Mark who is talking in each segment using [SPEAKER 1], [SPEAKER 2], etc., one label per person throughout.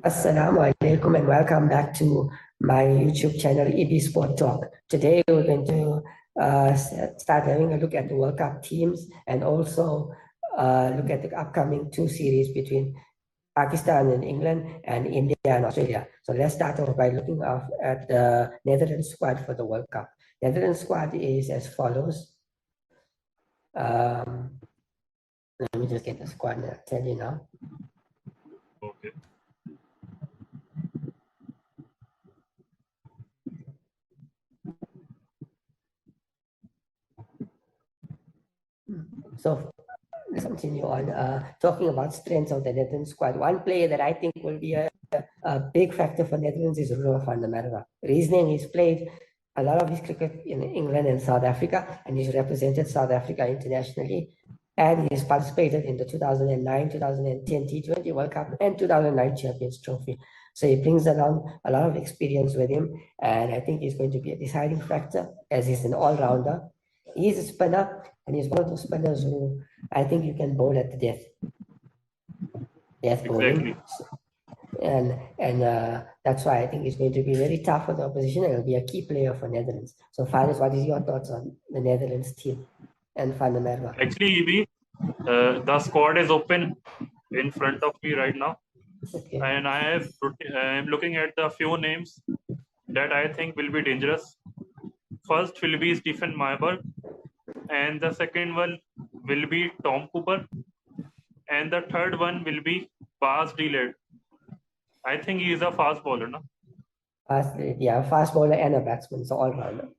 [SPEAKER 1] Assalamu alaikum and welcome back to my YouTube channel, Ebiessporttalk. Today we're going to start having a look at the World Cup teams and also look at the upcoming two series between Pakistan and England and India and Australia. So let's start off by looking at the Netherlands squad for the World Cup. Netherlands squad is as follows. Let me just get the squad and I'll tell you now.
[SPEAKER 2] Okay.
[SPEAKER 1] So let's continue on talking about strengths of the Netherlands squad. One player that I think will be a big factor for Netherlands is Ronald van der Merwe. Reasoning, he's played a lot of his cricket in England and South Africa, and he's represented South Africa internationally. And he's participated in the 2009, 2010 T20 World Cup and 2009 Champions Trophy. So he brings along a lot of experience with him, and I think he's going to be a deciding factor as he's an all-rounder. He's a spinner, and he's one of those spinners who I think you can bowl at the death. Death bowling. And that's why I think he's going to be very tough for the opposition and he'll be a key player for Netherlands. So Faris, what is your thoughts on the Netherlands team and Van der Merwe?
[SPEAKER 2] Actually, Ebi, the squad is open in front of me right now.
[SPEAKER 1] Okay.
[SPEAKER 2] And I am looking at the few names that I think will be dangerous. First will be Stephen Myberg, and the second one will be Tom Cooper, and the third one will be Bas de Leeuw. I think he is a fast bowler, no?
[SPEAKER 1] Fast bowler and a batsman, so all-rounder.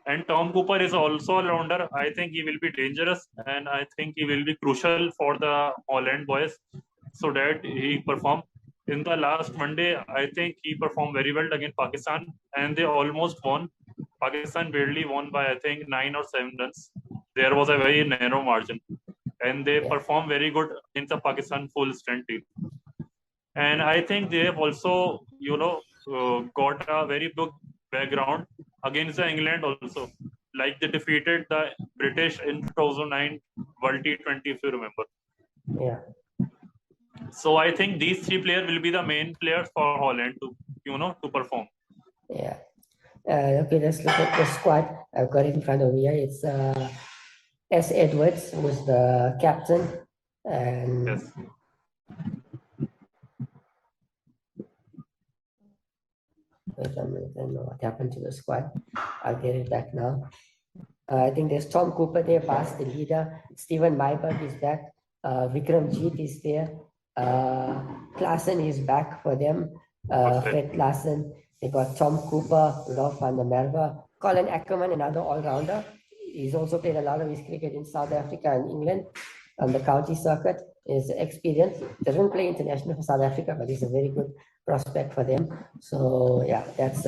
[SPEAKER 2] And Tom Cooper is also a rounder. I think he will be dangerous, and I think he will be crucial for the Holland boys so that he perform. In the last Monday, I think he performed very well against Pakistan, and they almost won. Pakistan barely won by, I think, 9 or 7 runs. There was a very narrow margin, and they performed very good in the Pakistan full strength team. And I think they have also, got a very big background against the England also. Like they defeated the British in 2009 World T20, if you remember.
[SPEAKER 1] Yeah.
[SPEAKER 2] So I think these three players will be the main players for Holland to perform.
[SPEAKER 1] Yeah. Okay, let's look at the squad. I've got it in front of me. It's S. Edwards, who's the captain. And
[SPEAKER 2] yes.
[SPEAKER 1] Wait a minute, I don't know what happened to the squad. I'll get it back now. I think there's Tom Cooper there, Bas the leader. Stephen Myberg is back. Vikramjit is there. Klaassen is back for them. Fred Klaassen. They got Tom Cooper, Rolf van der Merwe. Colin Ackerman, another all-rounder. He's also played a lot of his cricket in South Africa and England on the county circuit. Is experienced. Doesn't play international for South Africa, but he's a very good prospect for them. So yeah, that's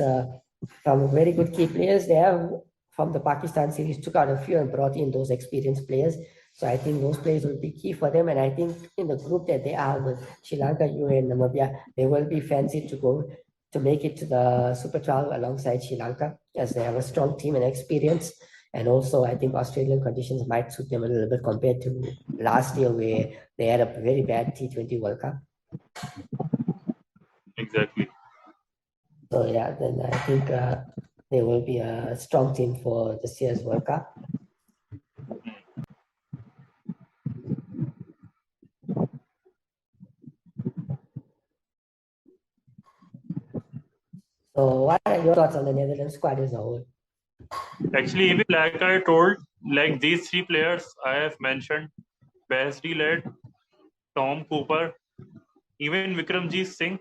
[SPEAKER 1] some very good key players. They have from the Pakistan series took out a few and brought in those experienced players. So I think those players will be key for them. And I think in the group that they are with Sri Lanka, UAE, and Namibia, they will be fancied to go to make it to the Super 12 alongside Sri Lanka, as they have a strong team and experience. And also, I think Australian conditions might suit them a little bit compared to last year, where they had a very bad T20 World Cup.
[SPEAKER 2] Exactly.
[SPEAKER 1] So yeah, then I think they will be a strong team for this year's World Cup. So what are your thoughts on the Netherlands squad as a whole?
[SPEAKER 2] Actually, even like I told, like these three players I have mentioned, Bas de Leeuw, Tom Cooper, even Vikramjit Singh,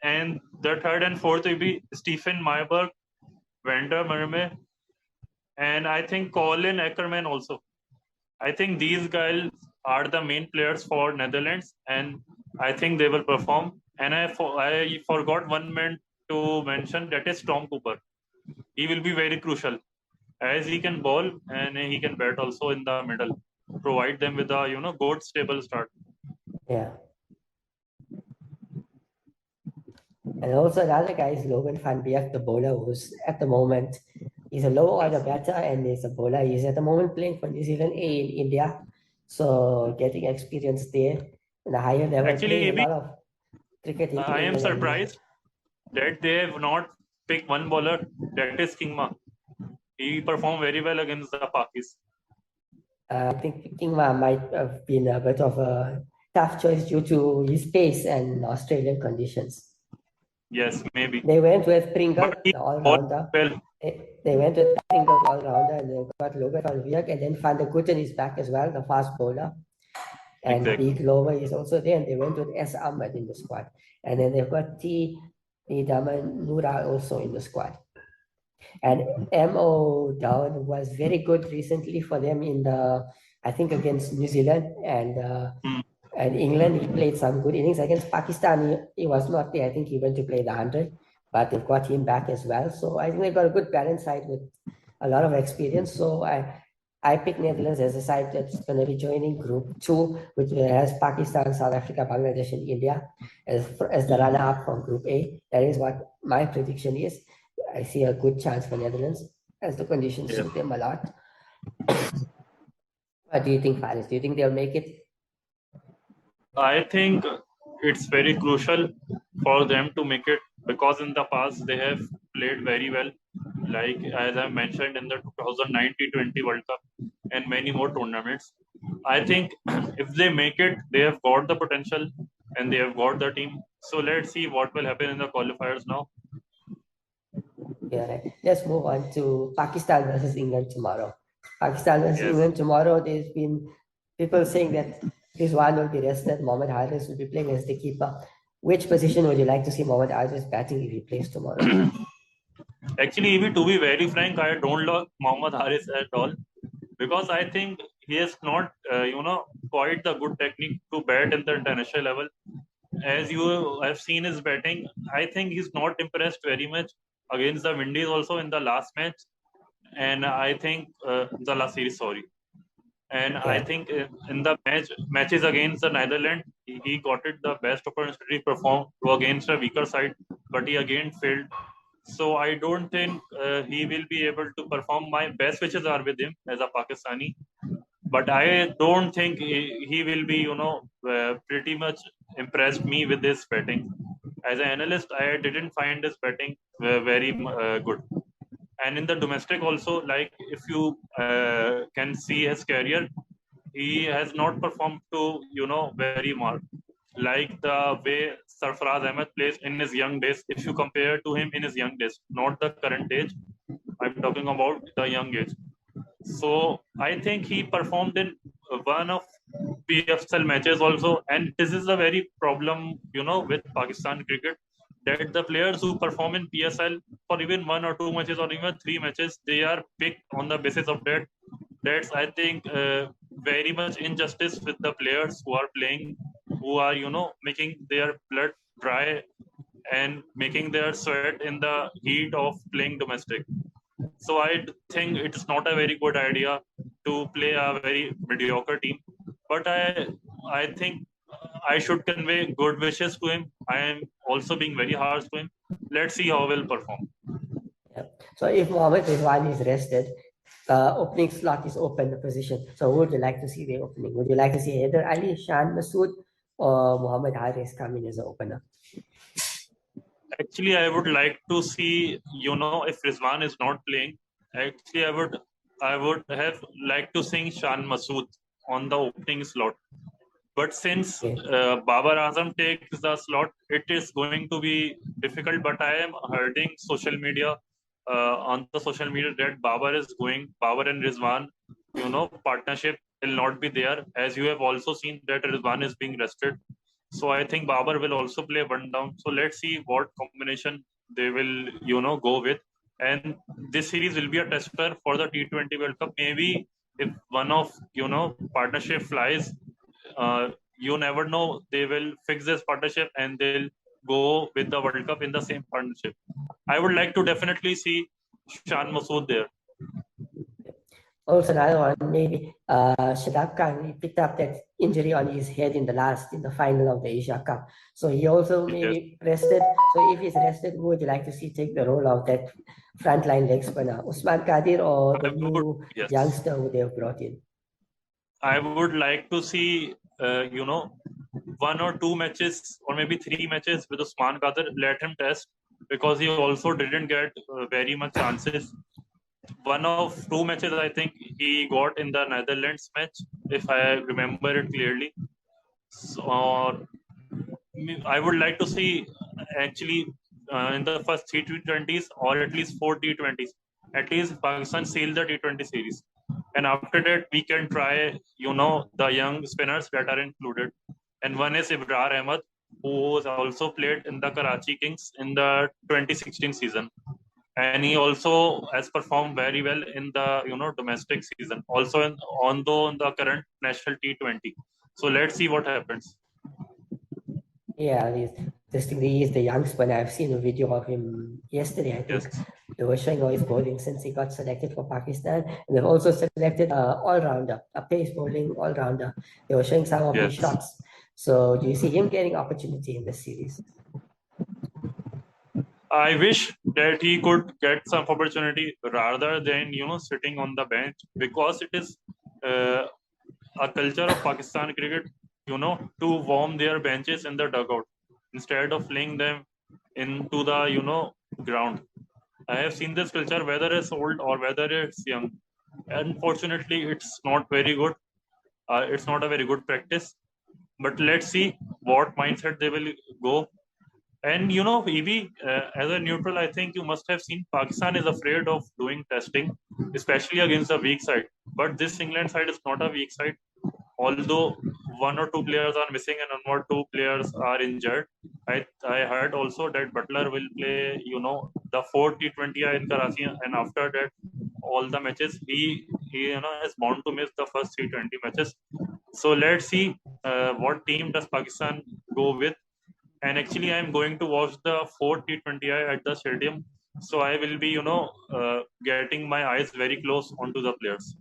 [SPEAKER 2] and the third and fourth will be Stephen Myberg, Van der Merwe, and I think Colin Ackerman also. I think these guys are the main players for Netherlands, and I think they will perform. And I forgot one man to mention, that is Tom Cooper. He will be very crucial, as he can bowl and he can bat also in the middle, provide them with a good stable start.
[SPEAKER 1] Yeah. And also another guy is Logan van Beek, the bowler, who's at the moment, he's a low order batter and he's a bowler. He's at the moment playing for New Zealand A in India. So getting experience there in a higher level.
[SPEAKER 2] Actually,
[SPEAKER 1] cricket into
[SPEAKER 2] I am
[SPEAKER 1] England.
[SPEAKER 2] surprised that they have not picked one bowler, that is Kingma. He performed very well against the Pakis.
[SPEAKER 1] I think Kingma might have been a bit of a tough choice due to his pace and Australian conditions.
[SPEAKER 2] Yes, maybe.
[SPEAKER 1] They went with Pringle,
[SPEAKER 2] But he
[SPEAKER 1] the
[SPEAKER 2] bowled
[SPEAKER 1] all-rounder.
[SPEAKER 2] well.
[SPEAKER 1] They went with Pringle, the all-rounder, and they got Logan van Wierk, and then Van der Gutten is back as well, the fast bowler. And
[SPEAKER 2] Exactly.
[SPEAKER 1] B. Glover is also there, and they went with S. Ahmed in the squad. And then they've got T. Daman Nura also in the squad. And M.O. Dowd was very good recently for them in the, I think, against New Zealand and England. He played some good innings. Against Pakistan, he was not there. I think he went to play the 100, but they've got him back as well. So I think they've got a good balanced side with a lot of experience. So I picked Netherlands as a side that's going to be joining Group 2, which has Pakistan, South Africa, Bangladesh, and India as the runner-up from Group A. That is what my prediction is. I see a good chance for Netherlands as the conditions suit them a lot. What do you think, Faris? Do you think they'll make it?
[SPEAKER 2] I think it's very crucial for them to make it because in the past they have played very well, like as I mentioned in the 2009 T20 World Cup and many more tournaments. I think if they make it, they have got the potential and they have got the team. So let's see what will happen in the qualifiers now.
[SPEAKER 1] Yeah, right. Let's move on to Pakistan versus England tomorrow. Pakistan versus
[SPEAKER 2] Yes.
[SPEAKER 1] England tomorrow. There's been people saying that Rizwan will be rested. Mohammad Haris will be playing as the keeper. Which position would you like to see Mohammad Haris batting if he plays tomorrow?
[SPEAKER 2] Actually, Evie, to be very frank, I don't love Mohammad Haris at all because I think he has not, quite the good technique to bat in the international level. As you have seen his batting, I think he's not impressed very much against the Windies also in the last match, and I think the last series, sorry. And I
[SPEAKER 1] Yeah.
[SPEAKER 2] think in the matches against the Netherlands, he got it the best opportunity to perform to against a weaker side, but he again failed. So I don't think he will be able to perform. My best wishes are with him as a Pakistani, but I don't think he will be, pretty much impressed me with his batting. As an analyst, I didn't find his batting very good. And in the domestic also, like if you can see his career, he has not performed to, very mark. Like the way Sarfaraz Ahmed plays in his young days, if you compare to him in his young days, not the current age, I'm talking about the young age. So I think he performed in one of PFL matches also, and this is a very problem, with Pakistan cricket, that the players who perform in PSL for even 1 or 2 matches or even 3 matches, they are picked on the basis of that. That's I think very much injustice with the players who are playing, who are making their blood dry and making their sweat in the heat of playing domestic. So I think it's not a very good idea to play a very mediocre team. But I think I should convey good wishes to him. I am also being very harsh to him. Let's see how we'll perform.
[SPEAKER 1] Yeah. So if Mohammad Rizwan is rested, opening slot is open, the position. So who would you like to see the opening? Would you like to see either Ali, Shan Masood, or Mohammad Haris come in as an opener?
[SPEAKER 2] Actually, I would like to see, if Rizwan is not playing, actually I would have liked to see Shan Masood on the opening slot. But since
[SPEAKER 1] Okay.
[SPEAKER 2] Babar Azam takes the slot, it is going to be difficult. But I am hearing social media on the social media that Babar and Rizwan, partnership will not be there. As you have also seen that Rizwan is being rested. So I think Babar will also play one down. So let's see what combination they will, go with. And this series will be a tester for the T20 World Cup. Maybe if one of, partnership flies, you never know, they will fix this partnership and they'll go with the World Cup in the same partnership. I would like to definitely see Shan Masood there.
[SPEAKER 1] Also, another one, maybe Shadab Khan, he picked up that injury on his head in the final of the Asia Cup. So he also maybe rested. So if he's rested, who would you like to see take the role of that frontline leg spinner? Usman Kadir or the new youngster who they have brought in?
[SPEAKER 2] I would like to see, 1 or 2 matches or maybe 3 matches with Usman Qadir, let him test, because he also didn't get very much chances. 1 of 2 matches I think he got in the Netherlands match, if I remember it clearly. So, I would like to see actually in the first 3 T20s or at least 4 T20s, at least Pakistan sail the T20 series. And after that, we can try, the young spinners that are included. And one is Ibrar Ahmed, who has also played in the Karachi Kings in the 2016 season. And he also has performed very well in the domestic season, also although in the current national T20. So let's see what happens.
[SPEAKER 1] Yeah, he is the young spinner. I've seen a video of him yesterday, I think.
[SPEAKER 2] Yes.
[SPEAKER 1] They were showing how he's bowling since he got selected for Pakistan. And they've also selected an all-rounder, a pace bowling all-rounder. They were showing some of his
[SPEAKER 2] Yes.
[SPEAKER 1] shots. So do you see him getting opportunity in this series?
[SPEAKER 2] I wish that he could get some opportunity rather than sitting on the bench, because it is a culture of Pakistan cricket, to warm their benches in the dugout instead of laying them into the ground. I have seen this culture, whether it's old or whether it's young. Unfortunately, it's not very good. It's not a very good practice. But let's see what mindset they will go. And Evie, as a neutral, I think you must have seen Pakistan is afraid of doing testing, especially against a weak side. But this England side is not a weak side. Although 1 or 2 players are missing and 1 or 2 players are injured, I heard also that Butler will play, the 4 T20 in Karachi, and after that, all the matches he is bound to miss the first T20 matches. So let's see what team does Pakistan go with. And actually, I'm going to watch the 4 T20I at the stadium. So I will be, getting my eyes very close onto the players.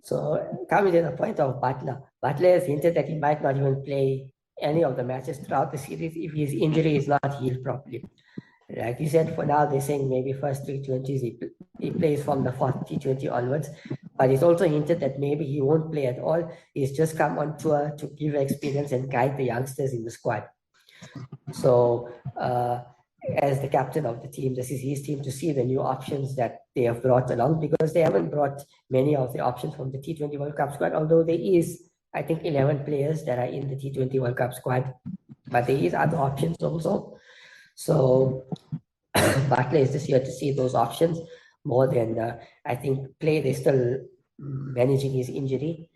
[SPEAKER 1] So coming to the point of Butler, Butler has hinted that he might not even play any of the matches throughout the series if his injury is not healed properly. Like you said, for now they're saying maybe first T20s he plays from the fourth T20 onwards. But he's also hinted that maybe he won't play at all. He's just come on tour to give experience and guide the youngsters in the squad. So as the captain of the team, this is his team to see the new options that they have brought along, because they haven't brought many of the options from the T20 World Cup squad, although there is, I think, 11 players that are in the T20 World Cup squad, but there is other options also. So Barclay is just here to see those options more than, I think, play. They're still managing his injury.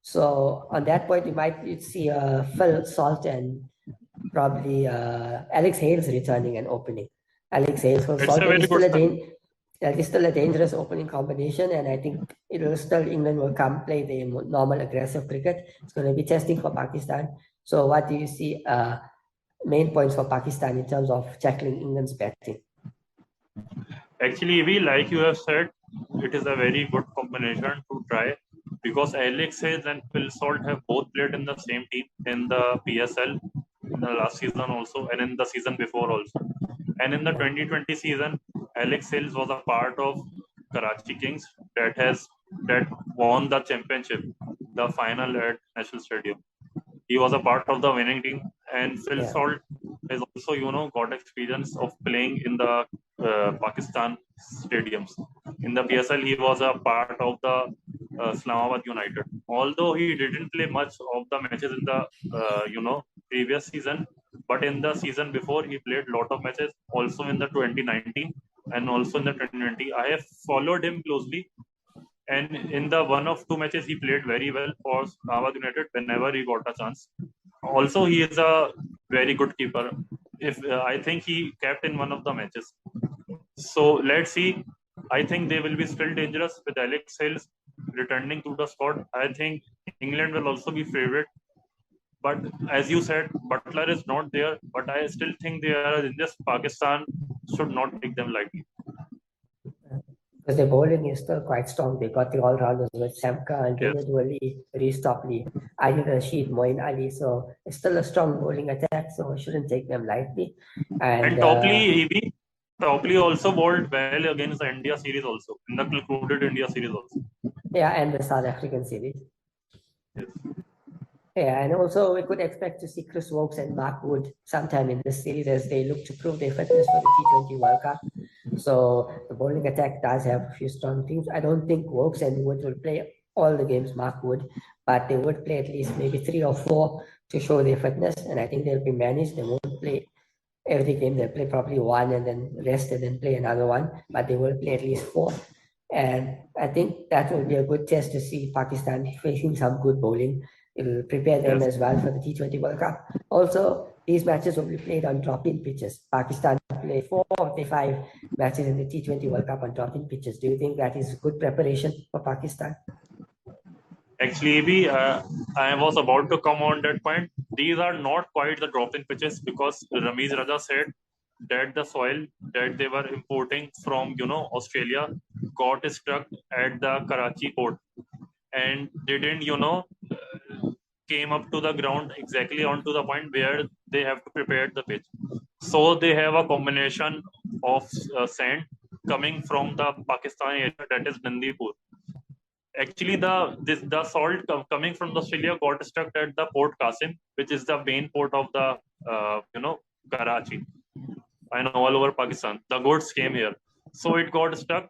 [SPEAKER 1] So on that point, you might see Phil Salt and probably Alex Hales returning and opening. Alex Hales for
[SPEAKER 2] It's a
[SPEAKER 1] Salt
[SPEAKER 2] very
[SPEAKER 1] is
[SPEAKER 2] good sign.
[SPEAKER 1] still a dangerous opening combination, and I think England will come play the normal aggressive cricket. It's going to be testing for Pakistan. So what do you see main points for Pakistan in terms of tackling England's batting?
[SPEAKER 2] Actually, Evie, like you have said, it is a very good combination to try, because Alex Hayes and Phil Salt have both played in the same team in the PSL in the last season also, and in the season before also. And in the 2020 season, Alex Hayes was a part of Karachi Kings that won the championship, the final at National Stadium. He was a part of the winning team, and Phil Salt has also got experience of playing in the Pakistan stadiums. In the PSL, he was a part of the Islamabad United. Although he didn't play much of the matches in the previous season, but in the season before he played a lot of matches. Also in the 2019 and also in the 2020, I have followed him closely. And in the 1 of 2 matches, he played very well for Islamabad United whenever he got a chance. Also, he is a very good keeper. If I think he kept in 1 of the matches. So let's see. I think they will be still dangerous with Alex Hales returning to the squad. I think England will also be favorite. But as you said, Butler is not there. But I still think they are in this. Pakistan should not take them lightly.
[SPEAKER 1] Because their bowling is still quite strong. They got the all-rounders with Samka and
[SPEAKER 2] Yes.
[SPEAKER 1] Wali, Reece Topley, Adil Rashid, Moin Ali. So it's still a strong bowling attack, so we shouldn't take them lightly.
[SPEAKER 2] And Topley also bowled well against the India series also, in the concluded India series also.
[SPEAKER 1] Yeah, and the South African series.
[SPEAKER 2] Yes.
[SPEAKER 1] Yeah, and also we could expect to see Chris Wokes and Mark Wood sometime in this series as they look to prove their fitness for the T20 World Cup. So the bowling attack does have a few strong teams. I don't think Wokes and Wood will play all the games, Mark Wood, but they would play at least maybe 3 or 4 to show their fitness, and I think they'll be managed. They won't play every game. They'll play probably one and then rest and then play another one, but they will play at least 4. And I think that will be a good test to see Pakistan facing some good bowling. It will prepare them
[SPEAKER 2] Yes.
[SPEAKER 1] as well for the T20 World Cup. Also, these matches will be played on drop-in pitches. Pakistan played 4 of the 5 matches in the T20 World Cup on drop-in pitches. Do you think that is good preparation for Pakistan?
[SPEAKER 2] Actually, Abhi, I was about to come on that point. These are not quite the drop-in pitches because Ramiz Raja said that the soil that they were importing from Australia got stuck at the Karachi port and didn't came up to the ground exactly onto the point where they have to prepare the pitch. So they have a combination of sand coming from the Pakistan area, that is Nandipur. Actually, the salt coming from Australia got stuck at the Port Qasim, which is the main port of the Karachi and all over Pakistan. The goods came here, so it got stuck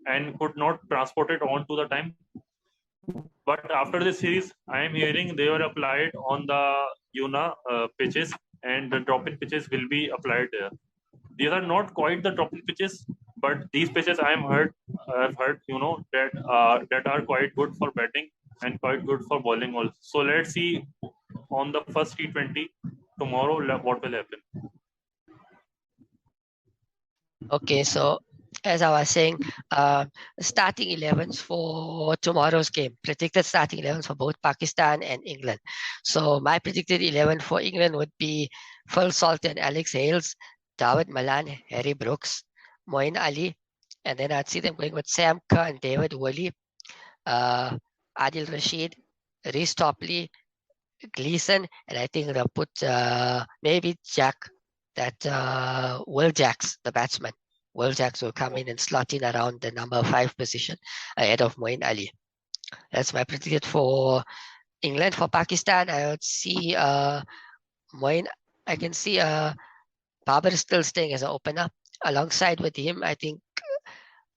[SPEAKER 2] and could not transport it on to the time. But after this series, I am hearing they were applied on the pitches, and the drop-in pitches will be applied there. These are not quite the drop-in pitches, but these pitches I've heard that are quite good for batting and quite good for bowling also. So let's see on the first T20 tomorrow what will happen.
[SPEAKER 3] Okay, so as I was saying, starting 11s for tomorrow's game, predicted starting 11s for both Pakistan and England. So my predicted 11 for England would be Phil Salt and Alex Hales, David Malan, Harry Brooks, Moeen Ali, and then I'd see them going with Sam Kerr and David Woolley, Adil Rashid, Reece Topley, Gleason, and I think they'll put maybe Jack, Will Jacks, the batsman. Will Jacks will come in and slot in around the number 5 position ahead of Moeen Ali. That's my prediction for England. For Pakistan, I would see Moeen. I can see Babar still staying as an opener. Alongside with him, I think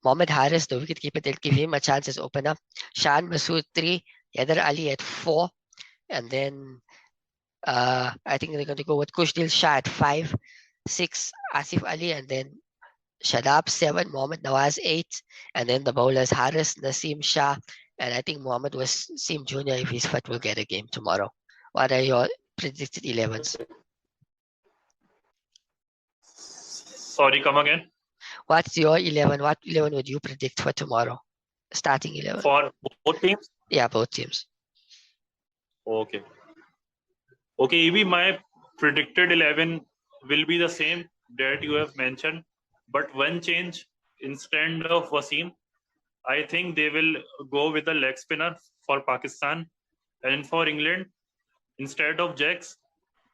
[SPEAKER 3] Mohammad Haris, the wicketkeeper, they'll give him a chance as opener. Shan Masood 3, Yadar Ali at 4, and then I think they're going to go with Kushdil Shah at 5, 6, Asif Ali, and then Shadab 7, Mohammad Nawaz 8, and then the bowlers Haris, Naseem Shah, and I think Mohammad Wasim Jr., if he's fit, will get a game tomorrow. What are your predicted 11s?
[SPEAKER 2] Sorry, come again.
[SPEAKER 3] What's your 11? What 11 would you predict for tomorrow? Starting 11.
[SPEAKER 2] For both teams?
[SPEAKER 3] Yeah, both teams.
[SPEAKER 2] Okay. Okay, Evie, my predicted 11 will be the same that you have mentioned, but one change. Instead of Wasim, I think they will go with a leg spinner for Pakistan, and for England, instead of Jacks,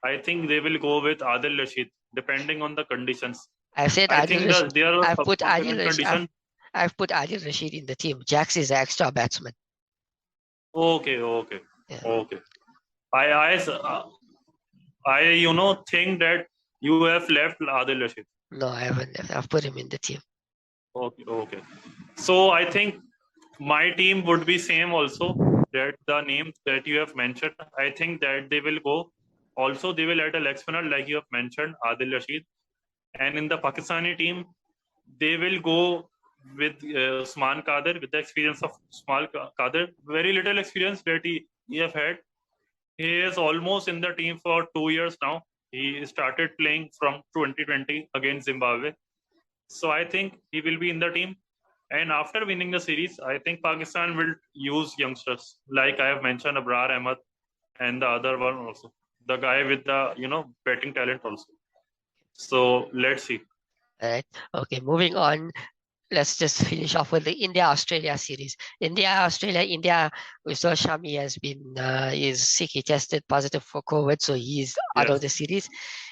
[SPEAKER 2] I think they will go with Adil Rashid, depending on the conditions.
[SPEAKER 3] I've said
[SPEAKER 2] I
[SPEAKER 3] Adil
[SPEAKER 2] think
[SPEAKER 3] Rashid.
[SPEAKER 2] they are
[SPEAKER 3] I've put Adil
[SPEAKER 2] condition.
[SPEAKER 3] Rashid. I've put Adil Rashid in the team. Jacks is the extra batsman.
[SPEAKER 2] Okay.
[SPEAKER 3] Yeah.
[SPEAKER 2] Okay. I think that you have left Adil Rashid.
[SPEAKER 3] No, I haven't left. I've put him in the team.
[SPEAKER 2] Okay. So I think my team would be same also. That the names that you have mentioned, I think that they will go. Also, they will add a leg spinner like you have mentioned, Adil Rashid. And in the Pakistani team, they will go with Usman Kadir, with the experience of Usman Kadir. Very little experience that he have had. He is almost in the team for 2 years now. He started playing from 2020 against Zimbabwe. So I think he will be in the team. And after winning the series, I think Pakistan will use youngsters. Like I have mentioned, Abrar Ahmed and the other one also. The guy with the, batting talent also. So let's see.
[SPEAKER 3] All right. Okay, moving on. Let's just finish off with the India-Australia series. India, we saw Shami has been is sick. He tested positive for COVID, so he's out of the series.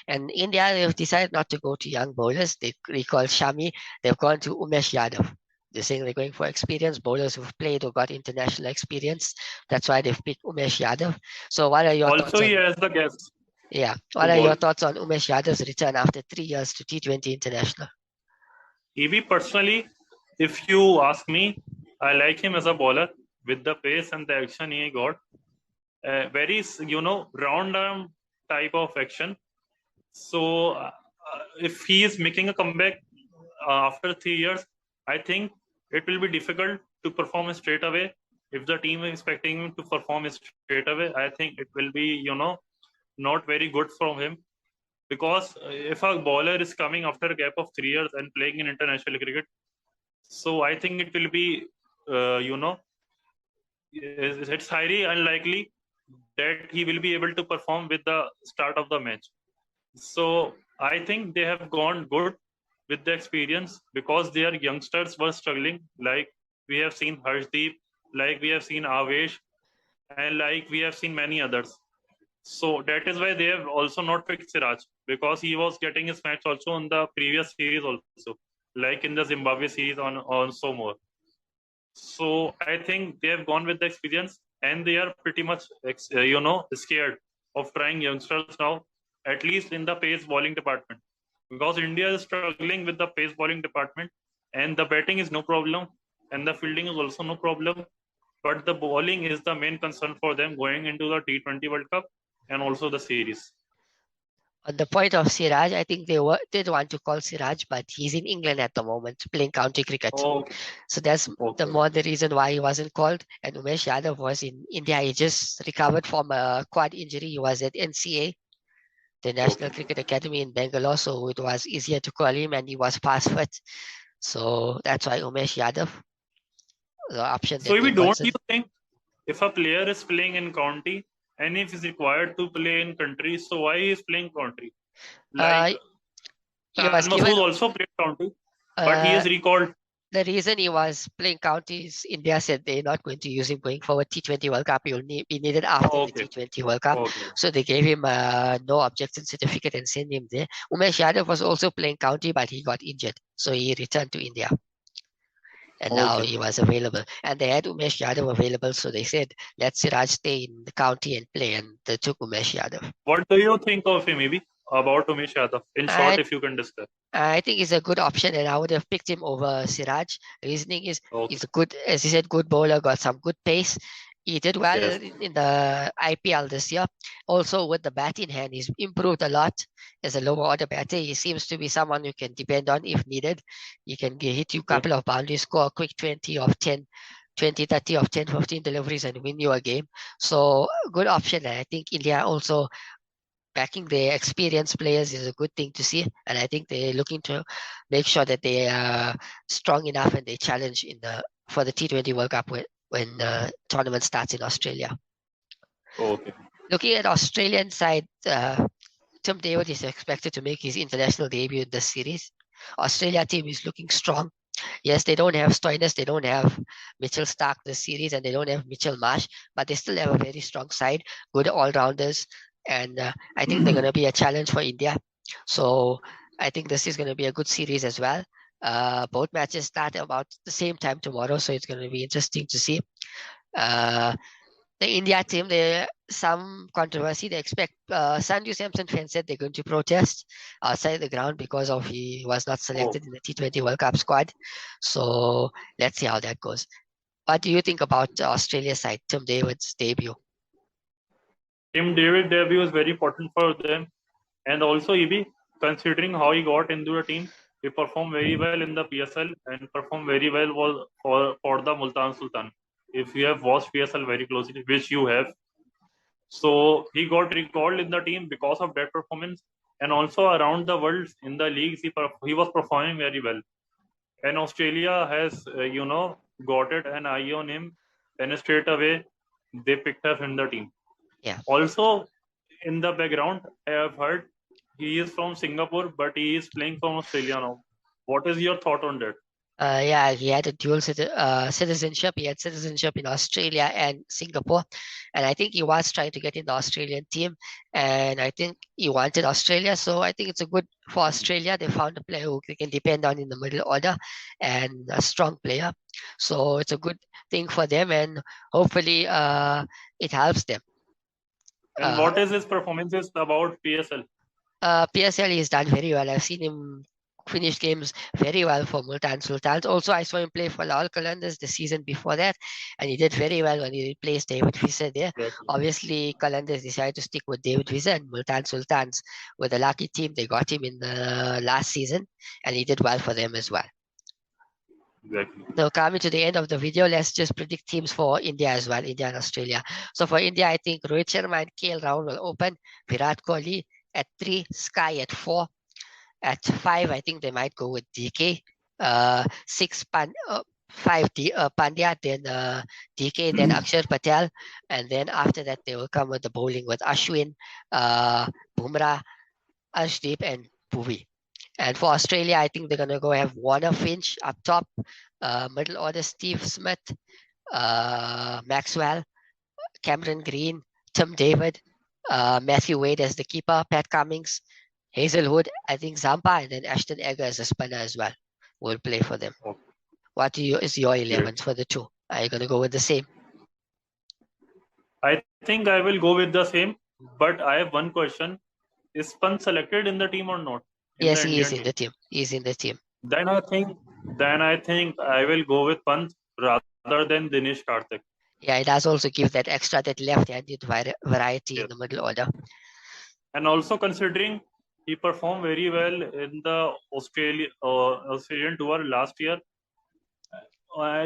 [SPEAKER 3] And India, they've decided not to go to young bowlers. They recall Shami. They've gone to Umesh Yadav. They're saying they're going for experienced bowlers who've played or got international experience. That's why they've picked Umesh Yadav. So what are your thoughts
[SPEAKER 2] Also,
[SPEAKER 3] on?
[SPEAKER 2] he has the gas
[SPEAKER 3] Yeah,
[SPEAKER 2] to
[SPEAKER 3] what are your
[SPEAKER 2] bowl.
[SPEAKER 3] thoughts on Umesh Yadav's return after 3 years to T20 international?
[SPEAKER 2] EB, personally, if you ask me, I like him as a bowler with the pace and the action he got. Very, round arm type of action. So, if he is making a comeback after 3 years, I think it will be difficult to perform straight away. If the team is expecting him to perform straight away, I think it will be, not very good from him. Because if a bowler is coming after a gap of 3 years and playing in international cricket, so I think it will be, it's highly unlikely that he will be able to perform with the start of the match. So I think they have gone good with the experience because their youngsters were struggling. Like we have seen Harshdeep, like we have seen Avesh, and like we have seen many others. So that is why they have also not picked Siraj because he was getting his match also in the previous series also, like in the Zimbabwe series on so more. So I think they have gone with the experience and they are pretty much scared of trying youngsters now, at least in the pace bowling department, because India is struggling with the pace bowling department, and the batting is no problem and the fielding is also no problem, but the bowling is the main concern for them going into the T20 World Cup and also the series.
[SPEAKER 3] On the point of Siraj, I think did want to call Siraj, but he's in England at the moment playing county cricket.
[SPEAKER 2] Okay.
[SPEAKER 3] So that's the reason why he wasn't called. And Umesh Yadav was in India. He just recovered from a quad injury. He was at NCA, the National Cricket Academy in Bangalore, so it was easier to call him, and he was pass fit. So that's why Umesh Yadav, the option
[SPEAKER 2] So
[SPEAKER 3] that they
[SPEAKER 2] we don't you
[SPEAKER 3] considered.
[SPEAKER 2] think if a player is playing in county and if he's required to play in country, so why he is playing country? Like
[SPEAKER 3] He was
[SPEAKER 2] San
[SPEAKER 3] given
[SPEAKER 2] Masood also played county, but he is recalled.
[SPEAKER 3] the reason he was playing counties, India said they're not going to use him going forward. T20 World Cup, he will be needed after the T20 World Cup. So they gave him a no objection certificate and sent him there. Umesh Yadav was also playing county, but he got injured. So he returned to India. And now he was available. And they had Umesh Yadav available. So they said, let Siraj stay in the county and play. And they took Umesh Yadav.
[SPEAKER 2] What do you think of him, maybe? About Umesh Yadav? In short, if you can discuss.
[SPEAKER 3] I think he's a good option, and I would have picked him over Siraj. Reasoning is he's a good, as he said, good bowler, got some good pace. He did well in the IPL this year. Also, with the bat in hand, he's improved a lot as a lower order batter. He seems to be someone you can depend on if needed. He can hit you a couple of boundaries, score a quick 20 of 10, 20, 30 of 10, 15 deliveries and win you a game. So, good option. And I think India also backing their experienced players is a good thing to see, and I think they're looking to make sure that they are strong enough and they challenge for the T20 World Cup when the tournament starts in Australia. Looking at Australian side, Tim David is expected to make his international debut in this series. Australia team is looking strong. Yes, they don't have Stoinis, they don't have Mitchell Starc this series, and they don't have Mitchell Marsh, but they still have a very strong side, good all-rounders. And I think they're going to be a challenge for India. So I think this is going to be a good series as well. Both matches start about the same time tomorrow, so it's going to be interesting to see. The India team, some controversy. They expect Sanju Samson fans said they're going to protest outside the ground because of he was not selected in the T20 World Cup squad. So let's see how that goes. What do you think about Australia side, Tim David's debut?
[SPEAKER 2] Tim David debut is very important for them, and also EB, considering how he got into the team, he performed very well in the PSL and performed very well for the Multan Sultan. If you have watched PSL very closely, which you have, so he got recalled in the team because of that performance, and also around the world in the leagues he was performing very well, and Australia has got it an eye on him, and straight away they picked up in the team.
[SPEAKER 3] Yeah.
[SPEAKER 2] Also, in the background, I have heard he is from Singapore, but he is playing from Australia now. What is your thought on that?
[SPEAKER 3] Yeah, he had a dual citizenship. He had citizenship in Australia and Singapore. And I think he was trying to get in the Australian team. And I think he wanted Australia. So I think it's a good for Australia. They found a player who they can depend on in the middle order and a strong player. So it's a good thing for them. And hopefully it helps them.
[SPEAKER 2] And what is his performances about PSL?
[SPEAKER 3] PSL he's done very well. I've seen him finish games very well for Multan Sultans. Also, I saw him play for Lal Qalandars the season before that, and he did very well when he replaced David Visa there.
[SPEAKER 2] Exactly.
[SPEAKER 3] Obviously, Qalandars decided to stick with David Visa, and Multan Sultans were the lucky team. They got him in the last season, and he did well for them as well.
[SPEAKER 2] Exactly.
[SPEAKER 3] Now, coming to the end of the video, let's just predict teams for India as well, India and Australia. So for India, I think Rohit Sharma and KL Rahul will open, Virat Kohli at 3, Sky at 4. At 5, I think they might go with DK. 6, 5, Pandya, then DK, then Akshar Patel. And then after that, they will come with the bowling with Ashwin, Bumrah, Arshdeep, and Bhuvi. And for Australia, I think they're going to go have Warner Finch up top, middle order Steve Smith, Maxwell, Cameron Green, Tim David, Matthew Wade as the keeper, Pat Cummins, Hazelwood, I think Zampa, and then Ashton Egger as a spinner as well will play for them.
[SPEAKER 2] Okay.
[SPEAKER 3] What is your 11s for the two? Are you going to go with the same?
[SPEAKER 2] I think I will go with the same, but I have one question. Is Pant selected in the team or not?
[SPEAKER 3] Yes, he is in the team. He's in the team.
[SPEAKER 2] Then I think I will go with Pant rather than Dinesh Karthik.
[SPEAKER 3] Yeah, it does also give that extra, that left-handed variety in the middle order.
[SPEAKER 2] And also considering he performed very well in the Australian tour last year,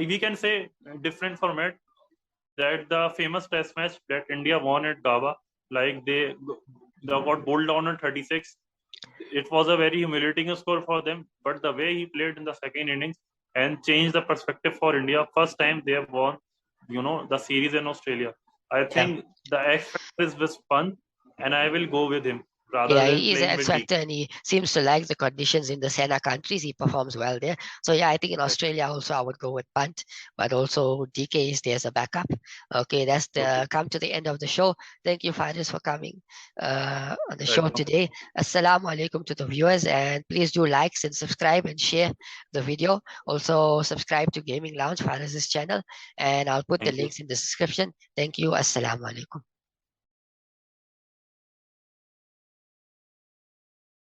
[SPEAKER 2] we can say different format, that the famous test match that India won at Gaba, like they got bowled down at 36. It was a very humiliating score for them, but the way he played in the second innings and changed the perspective for India. First time they have won, the series in Australia. I think the X factor is with Pant, and I will go with him.
[SPEAKER 3] Yeah, he is an X factor, and he seems to like the conditions in the Sena countries. He performs well there. So yeah, I think in Australia also I would go with Pant, but also DK is there as a backup. Okay, that's come to the end of the show. Thank you, Faris, for coming on the show today. Assalamu alaikum to the viewers, and please do like and subscribe and share the video. Also subscribe to Gaming Lounge, Faris's channel, and I'll put the links in the description. Thank you. Assalamu alaikum.